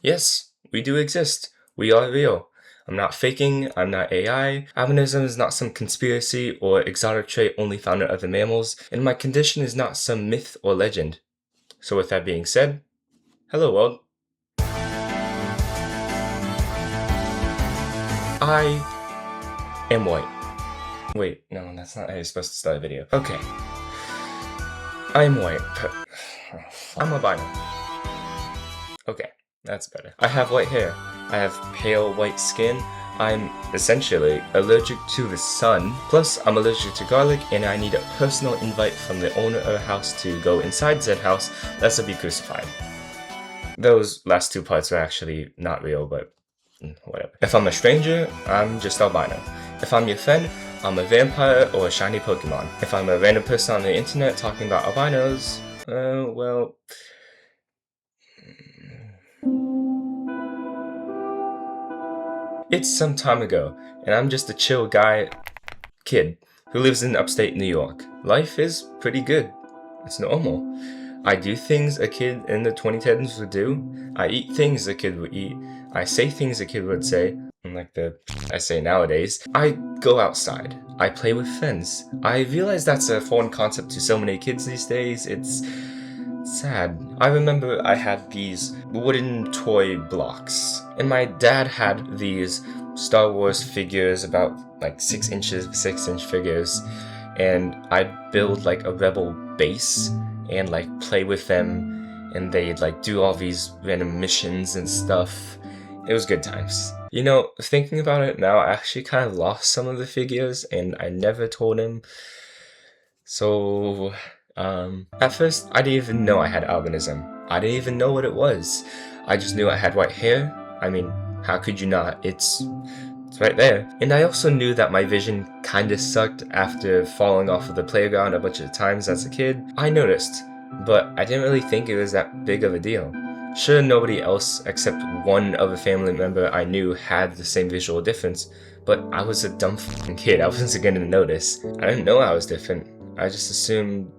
Yes, we do exist. We are real. I'm not faking, I'm not AI. Albinism is not some conspiracy or exotic trait only found in other mammals, and my condition is not some myth or legend. So with that being said, hello world. I am white. Wait, no, that's not how you're supposed to start a video. Okay. I'm white. I'm albino. Okay, that's better. I have white hair. I have pale white skin. I'm essentially allergic to the sun. Plus, I'm allergic to garlic, and I need a personal invite from the owner of a house to go inside said house, lest I be crucified. Those last two parts are actually not real, but whatever. If I'm a stranger, I'm just albino. If I'm your friend, I'm a vampire or a shiny Pokemon. If I'm a random person on the internet talking about albinos, well... It's some time ago, and I'm just a chill kid, who lives in upstate New York. Life is pretty good. It's normal. I do things a kid in the 2010s would do. I eat things a kid would eat. I say things a kid would say, unlike I say nowadays. I go outside. I play with friends. I realize that's a foreign concept to so many kids these days. It's sad. I remember I had these wooden toy blocks, and my dad had these Star Wars figures, about like 6-inch figures, and I'd build like a rebel base and like play with them, and they'd like do all these random missions and stuff. It was good times. You know, thinking about it now, I actually kind of lost some of the figures, and I never told him. So... at first, I didn't even know I had albinism. I didn't even know what it was. I just knew I had white hair. I mean, how could you not? It's right there. And I also knew that my vision kinda sucked after falling off of the playground a bunch of times as a kid. I noticed, but I didn't really think it was that big of a deal. Sure, nobody else except one other family member I knew had the same visual difference, but I was a dumb f***ing kid. I wasn't gonna notice. I didn't know I was different. I just assumed...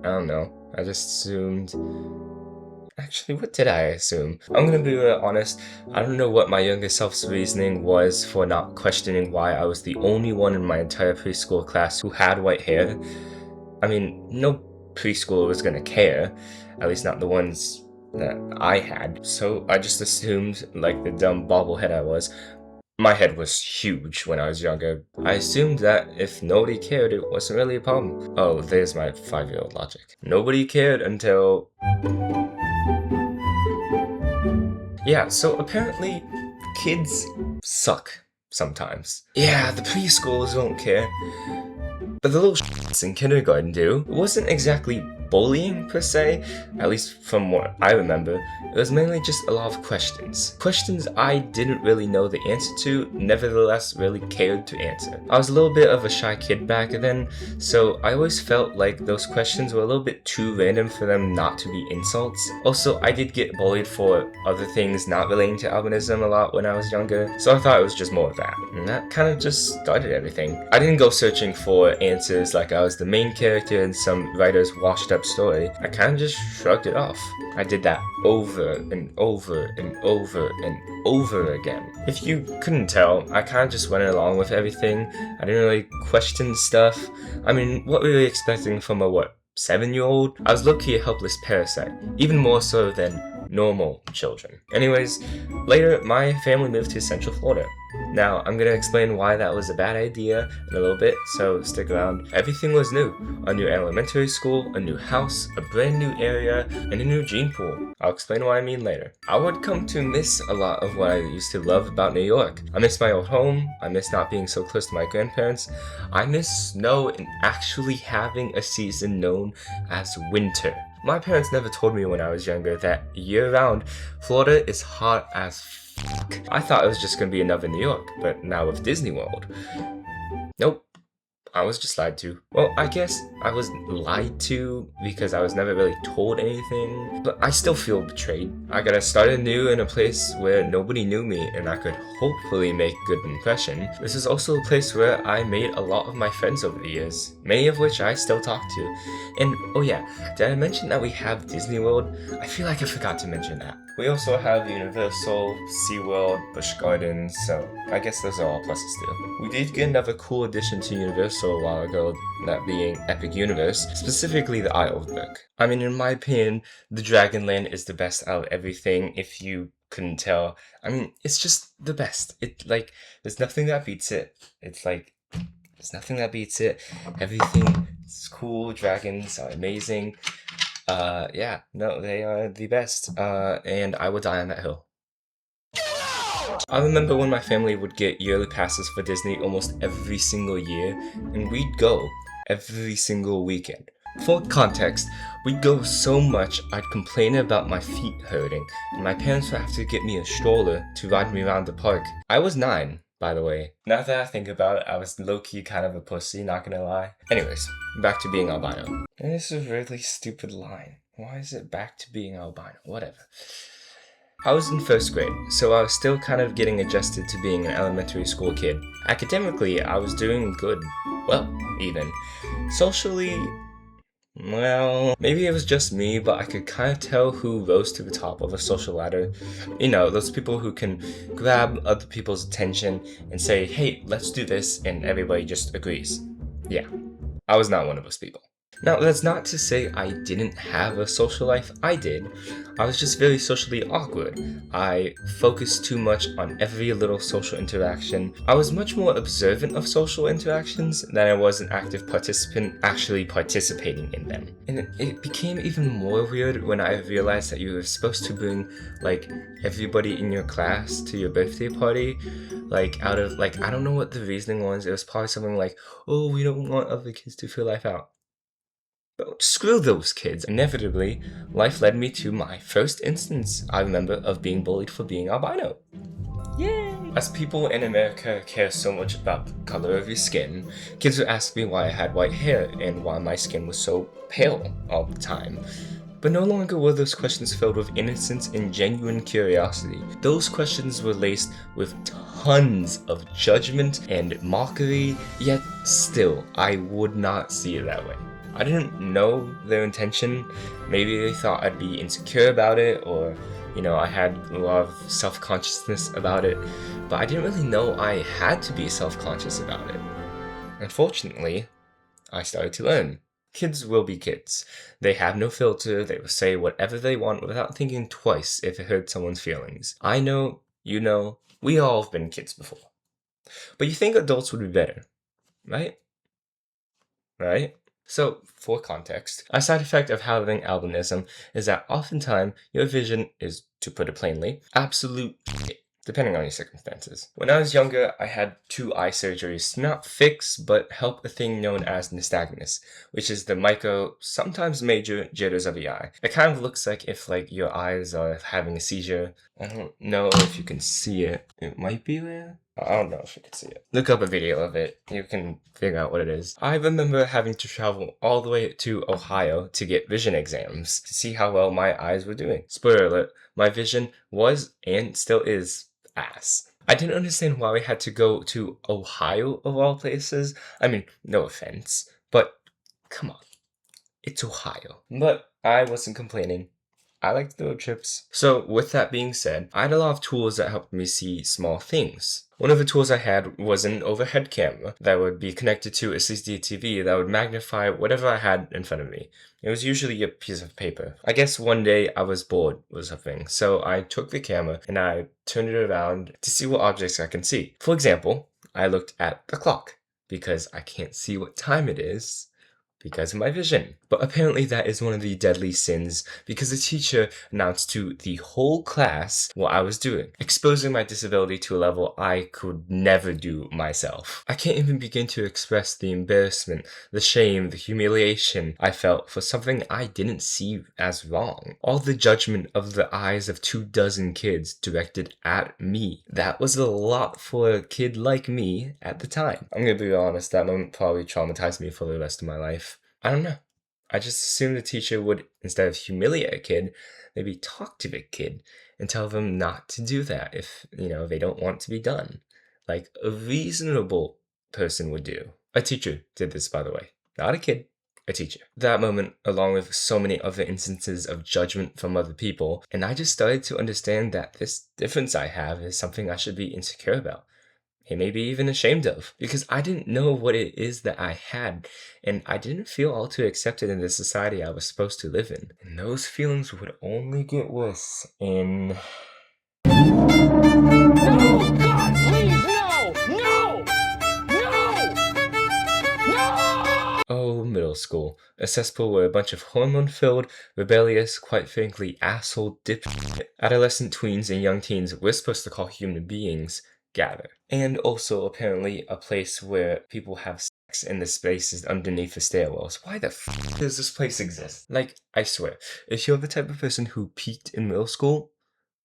I don't know. I just assumed... Actually, what did I assume? I'm gonna be real honest. I don't know what my younger self's reasoning was for not questioning why I was the only one in my entire preschool class who had white hair. I mean, no preschooler was gonna care. At least not the ones that I had. So I just assumed, like the dumb bobblehead I was, my head was huge when I was younger. I assumed that if nobody cared, it wasn't really a problem. Oh, there's my 5-year-old logic. Nobody cared until... Yeah, so apparently, kids suck sometimes. Yeah, the preschoolers don't care. But the little shits in kindergarten do. It wasn't exactly bullying per se, at least from what I remember. It was mainly just a lot of questions. Questions I didn't really know the answer to, nevertheless really cared to answer. I was a little bit of a shy kid back then, so I always felt like those questions were a little bit too random for them not to be insults. Also, I did get bullied for other things not relating to albinism a lot when I was younger, so I thought it was just more of that. And that kind of just started everything. I didn't go searching for answers like I was the main character in some writer's washed up story. I kind of just shrugged it off. I did that over and over and over and over again. If you couldn't tell, I kind of just went along with everything. I didn't really question stuff. I mean, what were we expecting from a 7-year-old? I was low-key a helpless parasite, even more so than normal children. Anyways, later my family moved to Central Florida. Now, I'm gonna explain why that was a bad idea in a little bit, so stick around. Everything was new. A new elementary school, a new house, a brand new area, and a new gene pool. I'll explain what I mean later. I would come to miss a lot of what I used to love about New York. I miss my old home, I miss not being so close to my grandparents, I miss snow and actually having a season known as winter. My parents never told me when I was younger that year-round, Florida is hot as fuck. I thought it was just gonna be another New York, but now with Disney World. Nope. I was just lied to. Well, I guess I was lied to because I was never really told anything, but I still feel betrayed. I gotta start anew in a place where nobody knew me and I could hopefully make a good impression. This is also a place where I made a lot of my friends over the years, many of which I still talk to. And oh yeah, did I mention that we have Disney World? I feel like I forgot to mention that. We also have Universal, SeaWorld, Busch Gardens, so I guess those are all pluses too. We did get another cool addition to Universal a while ago, that being Epic Universe, specifically the Isle of Berk. I mean, in my opinion, the Dragonland is the best out of everything, if you couldn't tell. I mean, it's just the best. There's nothing that beats it. There's nothing that beats it. Everything is cool, dragons are amazing. Yeah, no, they are the best, and I would die on that hill. I remember when my family would get yearly passes for Disney almost every single year, and we'd go every single weekend. For context, we'd go so much I'd complain about my feet hurting, and my parents would have to get me a stroller to ride me around the park. I was 9, by the way. Now that I think about it, I was low-key kind of a pussy, not gonna lie. Anyways, back to being albino. And this is a really stupid line. Why is it back to being albino? Whatever. I was in 1st grade, so I was still kind of getting adjusted to being an elementary school kid. Academically, I was doing good. Well, even. Socially, well, maybe it was just me, but I could kind of tell who rose to the top of a social ladder. You know, those people who can grab other people's attention and say, hey, let's do this, and everybody just agrees. Yeah, I was not one of those people. Now, that's not to say I didn't have a social life. I did. I was just very socially awkward. I focused too much on every little social interaction. I was much more observant of social interactions than I was an active participant actually participating in them. And it became even more weird when I realized that you were supposed to bring, everybody in your class to your birthday party. I don't know what the reasoning was. It was probably something like, oh, we don't want other kids to feel left out. But screw those kids. Inevitably, life led me to my first instance, I remember, of being bullied for being albino. Yay! As people in America care so much about the color of your skin, kids would ask me why I had white hair and why my skin was so pale all the time. But no longer were those questions filled with innocence and genuine curiosity. Those questions were laced with tons of judgment and mockery, yet still, I would not see it that way. I didn't know their intention. Maybe they thought I'd be insecure about it, or, I had a lot of self-consciousness about it, but I didn't really know I had to be self-conscious about it. Unfortunately, I started to learn. Kids will be kids. They have no filter, they will say whatever they want without thinking twice if it hurt someone's feelings. I know, you know, we all have been kids before. But you think adults would be better, right? Right? So, for context, a side effect of having albinism is that oftentimes your vision is, to put it plainly, absolute shit, depending on your circumstances. When I was younger, I had 2 eye surgeries to not fix, but help a thing known as nystagmus, which is the micro, sometimes major, jitters of the eye. It kind of looks like if, your eyes are having a seizure. I don't know if you can see it. It might be there. I don't know if you can see it. Look up a video of it. You can figure out what it is. I remember having to travel all the way to Ohio to get vision exams to see how well my eyes were doing. Spoiler alert, my vision was and still is ass. I didn't understand why we had to go to Ohio of all places. I mean, no offense, but come on. It's Ohio. But I wasn't complaining. I liked the road trips. So with that being said, I had a lot of tools that helped me see small things. One of the tools I had was an overhead camera that would be connected to a CCTV that would magnify whatever I had in front of me. It was usually a piece of paper. I guess one day I was bored with something, so I took the camera and I turned it around to see what objects I can see. For example, I looked at the clock because I can't see what time it is because of my vision. But apparently that is one of the deadly sins because the teacher announced to the whole class what I was doing, exposing my disability to a level I could never do myself. I can't even begin to express the embarrassment, the shame, the humiliation I felt for something I didn't see as wrong. All the judgment of the eyes of 24 kids directed at me. That was a lot for a kid like me at the time. I'm gonna be honest, that moment probably traumatized me for the rest of my life. I don't know. I just assumed the teacher would, instead of humiliate a kid, maybe talk to the kid and tell them not to do that if, they don't want to be done. Like a reasonable person would do. A teacher did this, by the way. Not a kid. a teacher. That moment, along with so many other instances of judgment from other people, and I just started to understand that this difference I have is something I should be insecure about. And maybe even ashamed of, because I didn't know what it is that I had, and I didn't feel all too accepted in the society I was supposed to live in. And those feelings would only get worse in... No! God, please, no! No! No! No! Oh, middle school. A cesspool where a bunch of hormone-filled, rebellious, quite frankly asshole dipshit adolescent tweens and young teens we're supposed to call human beings gather. And also apparently a place where people have sex in the spaces underneath the stairwells. Why the f does this place exist? Like, I swear, if you're the type of person who peaked in middle school,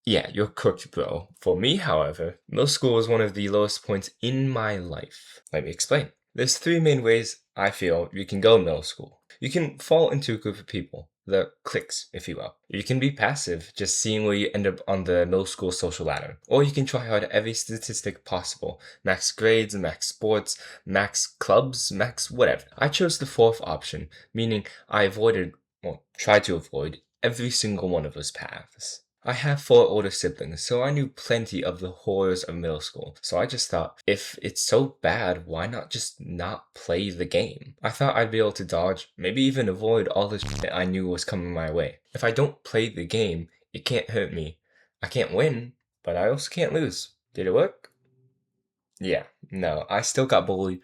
yeah, you're cooked, bro. For me, however, middle school was one of the lowest points in my life. Let me explain. There's 3 main ways I feel you can go middle school. You can fall into a group of people, the cliques, if you will. You can be passive, just seeing where you end up on the middle school social ladder. Or you can try hard at every statistic possible. Max grades, max sports, max clubs, max whatever. I chose the 4th option, meaning I avoided, well, tried to avoid, every single one of those paths. I have 4 older siblings, so I knew plenty of the horrors of middle school. So I just thought, if it's so bad, why not just not play the game? I thought I'd be able to dodge, maybe even avoid all the shit I knew was coming my way. If I don't play the game, it can't hurt me. I can't win, but I also can't lose. Did it work? Yeah, no, I still got bullied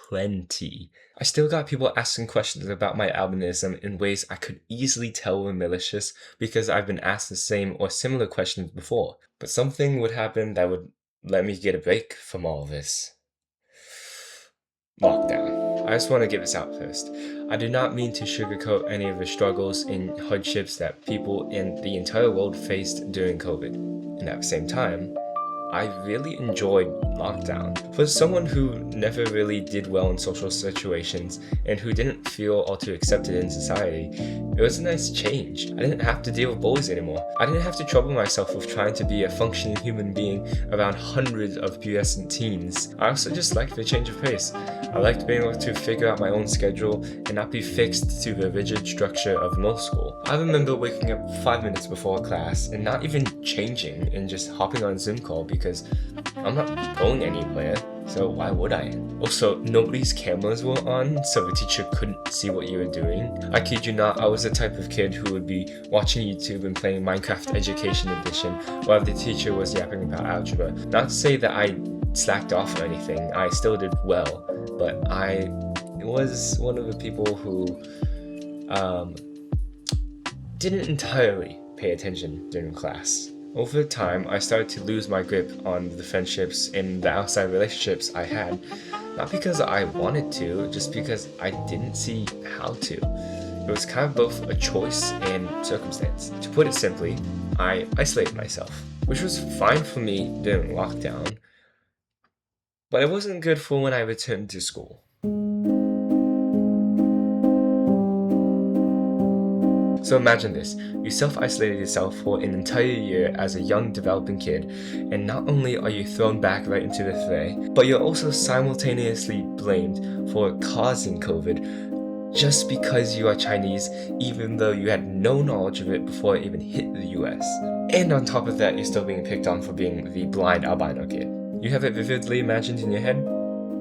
plenty. I still got people asking questions about my albinism in ways I could easily tell were malicious because I've been asked the same or similar questions before. But something would happen that would let me get a break from all this. Lockdown. I just want to get this out first. I do not mean to sugarcoat any of the struggles and hardships that people in the entire world faced during COVID. And at the same time, I really enjoyed lockdown. For someone who never really did well in social situations and who didn't feel all too accepted in society, it was a nice change. I didn't have to deal with bullies anymore. I didn't have to trouble myself with trying to be a functioning human being around hundreds of pubescent teens. I also just liked the change of pace. I liked being able to figure out my own schedule and not be fixed to the rigid structure of middle school. I remember waking up 5 minutes before class and not even changing and just hopping on a Zoom call because I'm not going anywhere, so why would I? Also, nobody's cameras were on, so the teacher couldn't see what you were doing. I kid you not, I was the type of kid who would be watching YouTube and playing Minecraft Education Edition while the teacher was yapping about algebra. Not to say that I slacked off or anything, I still did well, but I was one of the people who didn't entirely pay attention during class. Over time, I started to lose my grip on the friendships and the outside relationships I had, not because I wanted to, just because I didn't see how to. It was kind of both a choice and circumstance. To put it simply, I isolated myself, which was fine for me during lockdown, but it wasn't good for when I returned to school. So imagine this, you self-isolated yourself for an entire year as a young developing kid, and not only are you thrown back right into the fray, but you're also simultaneously blamed for causing COVID just because you are Chinese, even though you had no knowledge of it before it even hit the US. And on top of that, you're still being picked on for being the blind albino kid. You have it vividly imagined in your head?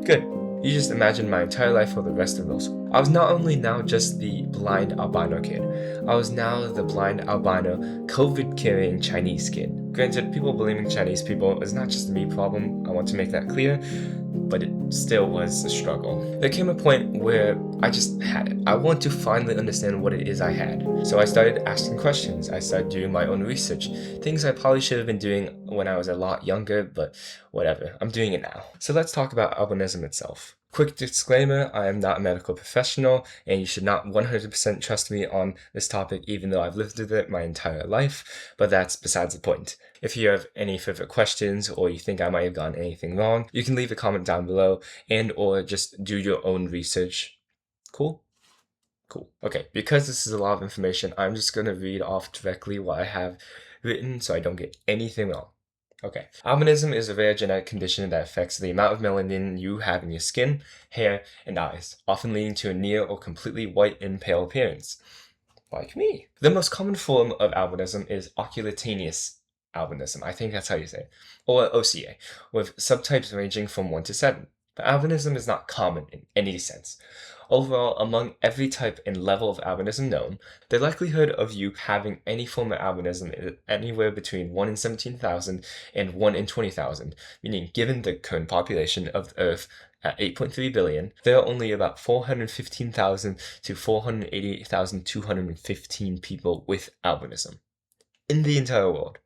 Good. You just imagined my entire life for the rest of middle school. I was not only now just the blind albino kid, I was now the blind albino COVID-carrying Chinese kid. Granted, people blaming Chinese people is not just a me problem, I want to make that clear, but it still was a struggle. There came a point where I just had it. I want to finally understand what it is I had. So I started asking questions. I started doing my own research. Things I probably should have been doing when I was a lot younger, but whatever, I'm doing it now. So let's talk about albinism itself. Quick disclaimer, I am not a medical professional, and you should not 100% trust me on this topic even though I've lived with it my entire life, but that's besides the point. If you have any further questions or you think I might have gotten anything wrong, you can leave a comment down below and or just do your own research. Cool? Cool. Okay, because this is a lot of information, I'm just going to read off directly what I have written so I don't get anything wrong. Okay. Albinism is a rare genetic condition that affects the amount of melanin you have in your skin, hair, and eyes, often leading to a near or completely white and pale appearance. Like me. The most common form of albinism is oculocutaneous albinism, I think that's how you say it, or OCA, with subtypes ranging from 1 to 7. But albinism is not common in any sense. Overall, among every type and level of albinism known, the likelihood of you having any form of albinism is anywhere between 1 in 17,000 and 1 in 20,000, meaning given the current population of the Earth at 8.3 billion, there are only about 415,000 to 488,215 people with albinism in the entire world.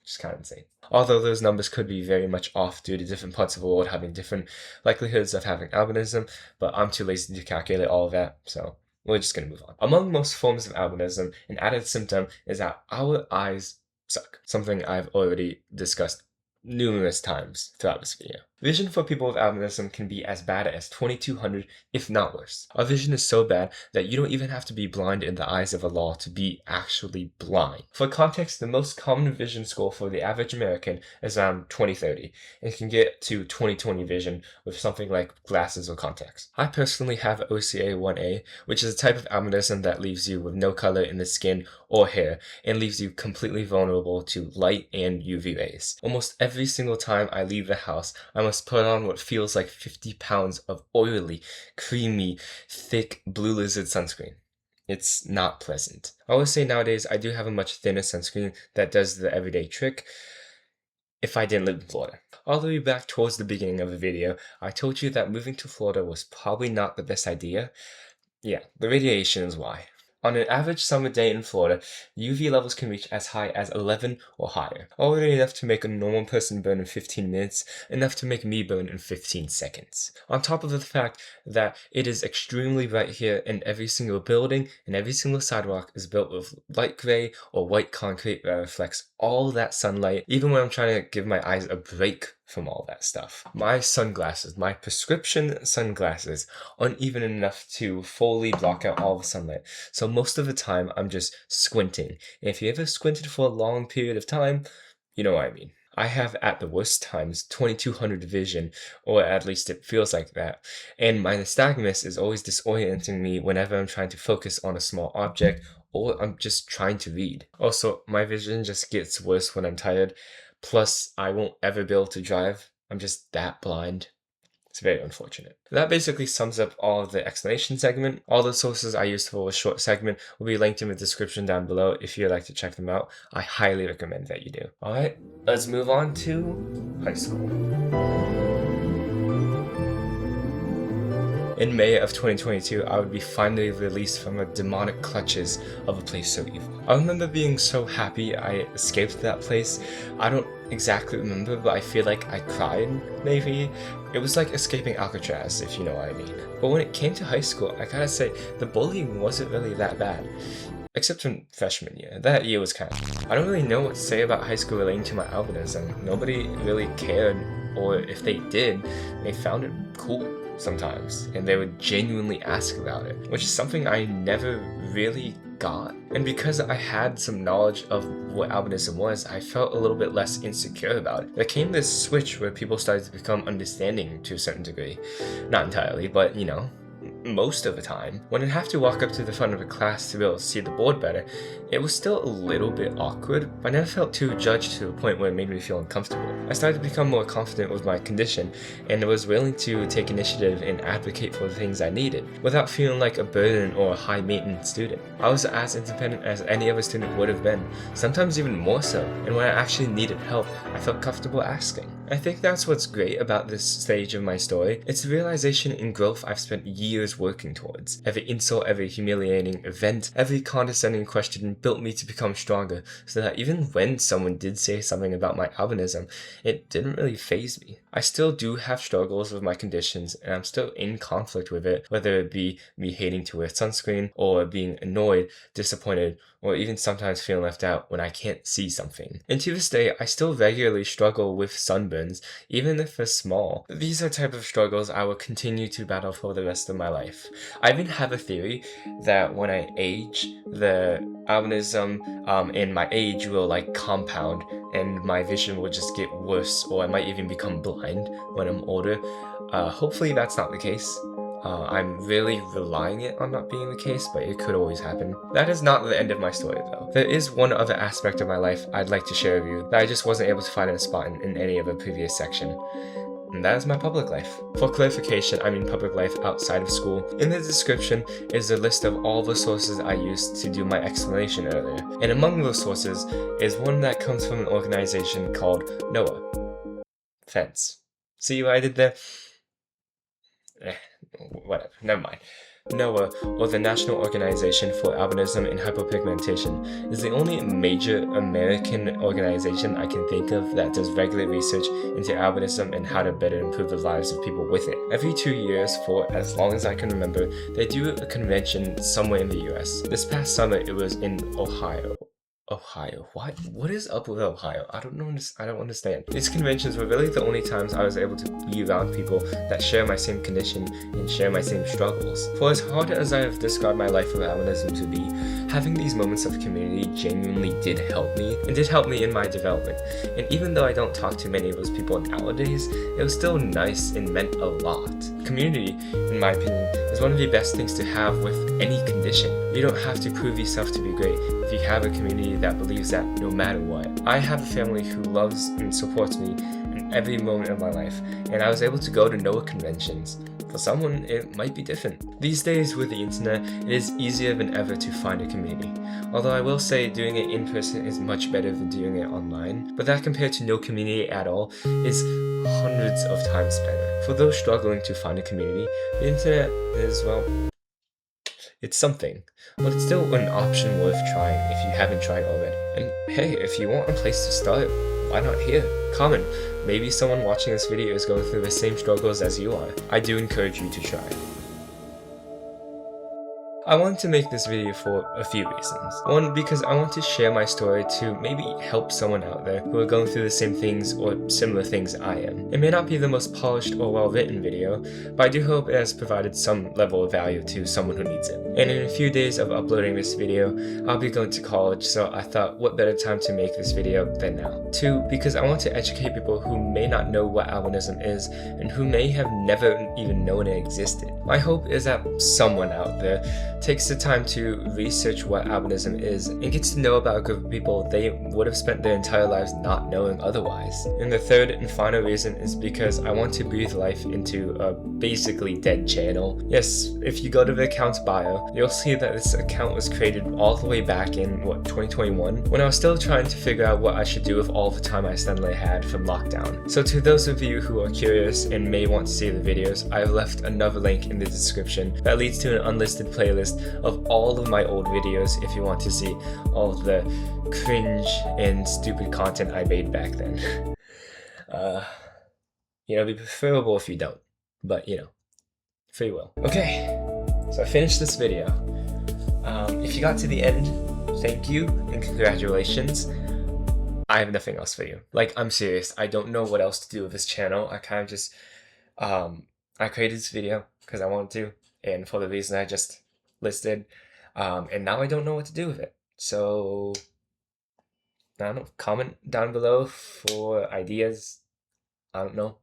Which is kind of insane. Although those numbers could be very much off due to different parts of the world having different likelihoods of having albinism, but I'm too lazy to calculate all of that, so we're just going to move on. Among most forms of albinism, an added symptom is that our eyes suck, something I've already discussed numerous times throughout this video. Vision for people with albinism can be as bad as 2200, if not worse. Our vision is so bad that you don't even have to be blind in the eyes of a law to be actually blind. For context, the most common vision score for the average American is around 20/30, and can get to 20/20 vision with something like glasses or contacts. I personally have OCA 1A, which is a type of albinism that leaves you with no color in the skin or hair, and leaves you completely vulnerable to light and UV rays. Almost every single time I leave the house, I must put on what feels like 50 pounds of oily, creamy, thick blue lizard sunscreen. It's not pleasant. I always say nowadays I do have a much thinner sunscreen that does the everyday trick if I didn't live in Florida. All the way back towards the beginning of the video, I told you that moving to Florida was probably not the best idea. Yeah, the radiation is why. On an average summer day in Florida, UV levels can reach as high as 11 or higher. Already enough to make a normal person burn in 15 minutes, enough to make me burn in 15 seconds. On top of the fact that it is extremely bright here, and every single building and every single sidewalk is built with light gray or white concrete that reflects all that sunlight, even when I'm trying to give my eyes a break from all that stuff. My sunglasses, my prescription sunglasses, aren't even enough to fully block out all the sunlight. So most of the time, I'm just squinting. And if you ever squinted for a long period of time, you know what I mean. I have, at the worst times, 2200 vision, or at least it feels like that. And my nystagmus is always disorienting me whenever I'm trying to focus on a small object, or I'm just trying to read. Also, my vision just gets worse when I'm tired. Plus, I won't ever be able to drive. I'm just that blind. It's very unfortunate. That basically sums up all of the explanation segment. All the sources I used for a short segment will be linked in the description down below if you'd like to check them out. I highly recommend that you do. Alright, let's move on to high school. In May of 2022, I would be finally released from the demonic clutches of a place so evil. I remember being so happy I escaped that place. I don't exactly remember, but I feel like I cried, maybe. It was like escaping Alcatraz, if you know what I mean. But when it came to high school, I gotta say, the bullying wasn't really that bad. Except in freshman year. That year was kind of... I don't really know what to say about high school relating to my albinism. Nobody really cared, or if they did, they found it cool sometimes, and they would genuinely ask about it, which is something I never really got. And because I had some knowledge of what albinism was, I felt a little bit less insecure about it. There came this switch where people started to become understanding to a certain degree. Not entirely, but you know, most of the time. When I'd have to walk up to the front of a class to be able to see the board better, it was still a little bit awkward, but I never felt too judged to a point where it made me feel uncomfortable. I started to become more confident with my condition, and was willing to take initiative and advocate for the things I needed, without feeling like a burden or a high-maintenance student. I was as independent as any other student would have been, sometimes even more so, and when I actually needed help, I felt comfortable asking. I think that's what's great about this stage of my story. It's the realization and growth I've spent years working towards. Every insult, every humiliating event, every condescending question built me to become stronger, so that even when someone did say something about my albinism, it didn't really faze me. I still do have struggles with my conditions, and I'm still in conflict with it, whether it be me hating to wear sunscreen, or being annoyed, disappointed, or even sometimes feeling left out when I can't see something. And to this day, I still regularly struggle with sunburns, even if they're small. These are type of struggles I will continue to battle for the rest of my life. I even have a theory that when I age, the albinism and my age will like compound and my vision will just get worse, or I might even become blind when I'm older. Hopefully that's not the case. I'm really relying it on not being the case, but it could always happen. That is not the end of my story though. There is one other aspect of my life I'd like to share with you that I just wasn't able to find a spot in any of the previous section. And that is my public life. For clarification, I mean public life outside of school. In the description is a list of all the sources I used to do my explanation earlier. And among those sources is one that comes from an organization called NOAA. Fence. See what I did there? Whatever, never mind. NOAA, or the National Organization for Albinism and Hypopigmentation, is the only major American organization I can think of that does regular research into albinism and how to better improve the lives of people with it. Every 2 years, for as long as I can remember, they do a convention somewhere in the US. This past summer, it was in Ohio. What is up with Ohio? I don't understand. These conventions were really the only times I was able to be around people that share my same condition and share my same struggles. For as hard as I have described my life with albinism to be, having these moments of community genuinely did help me, and did help me in my development. And even though I don't talk to many of those people nowadays, it was still nice and meant a lot. Community, in my opinion, is one of the best things to have with any condition. You don't have to prove yourself to be great if you have a community that believes that no matter what. I have a family who loves and supports me in every moment of my life, and I was able to go to NOAA conventions. For someone, it might be different. These days with the internet, it is easier than ever to find a community. Although I will say doing it in person is much better than doing it online, but that compared to no community at all is hundreds of times better. For those struggling to find a community, the internet is, well, it's something, but it's still an option worth trying if you haven't tried already. And hey, if you want a place to start, why not here? Comment. Maybe someone watching this video is going through the same struggles as you are. I do encourage you to try. I wanted to make this video for a few reasons. One, because I want to share my story to maybe help someone out there who are going through the same things or similar things I am. It may not be the most polished or well-written video, but I do hope it has provided some level of value to someone who needs it. And in a few days of uploading this video, I'll be going to college, so I thought what better time to make this video than now. Two, because I want to educate people who may not know what albinism is and who may have never even known it existed. My hope is that someone out there takes the time to research what albinism is and gets to know about a group of people they would have spent their entire lives not knowing otherwise. And the third and final reason is because I want to breathe life into a basically dead channel. Yes, if you go to the account's bio, you'll see that this account was created all the way back in, 2021? When I was still trying to figure out what I should do with all the time I suddenly had from lockdown. So to those of you who are curious and may want to see the videos, I've left another link in the description that leads to an unlisted playlist of all of my old videos if you want to see all of the cringe and stupid content I made back then. It'd be preferable if you don't, but free will. Okay, so I finished this video. If you got to the end, thank you and congratulations. I have nothing else for you. Like, I'm serious. I don't know what else to do with this channel. I kind of just, I created this video because I wanted to, and for the reason I just listed, and now I don't know what to do with it. So, I don't know, comment down below for ideas. I don't know.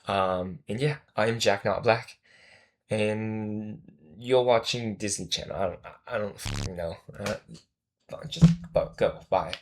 And yeah, I am Jack Not Black, and you're watching Disney Channel. I don't know. Just go. Bye.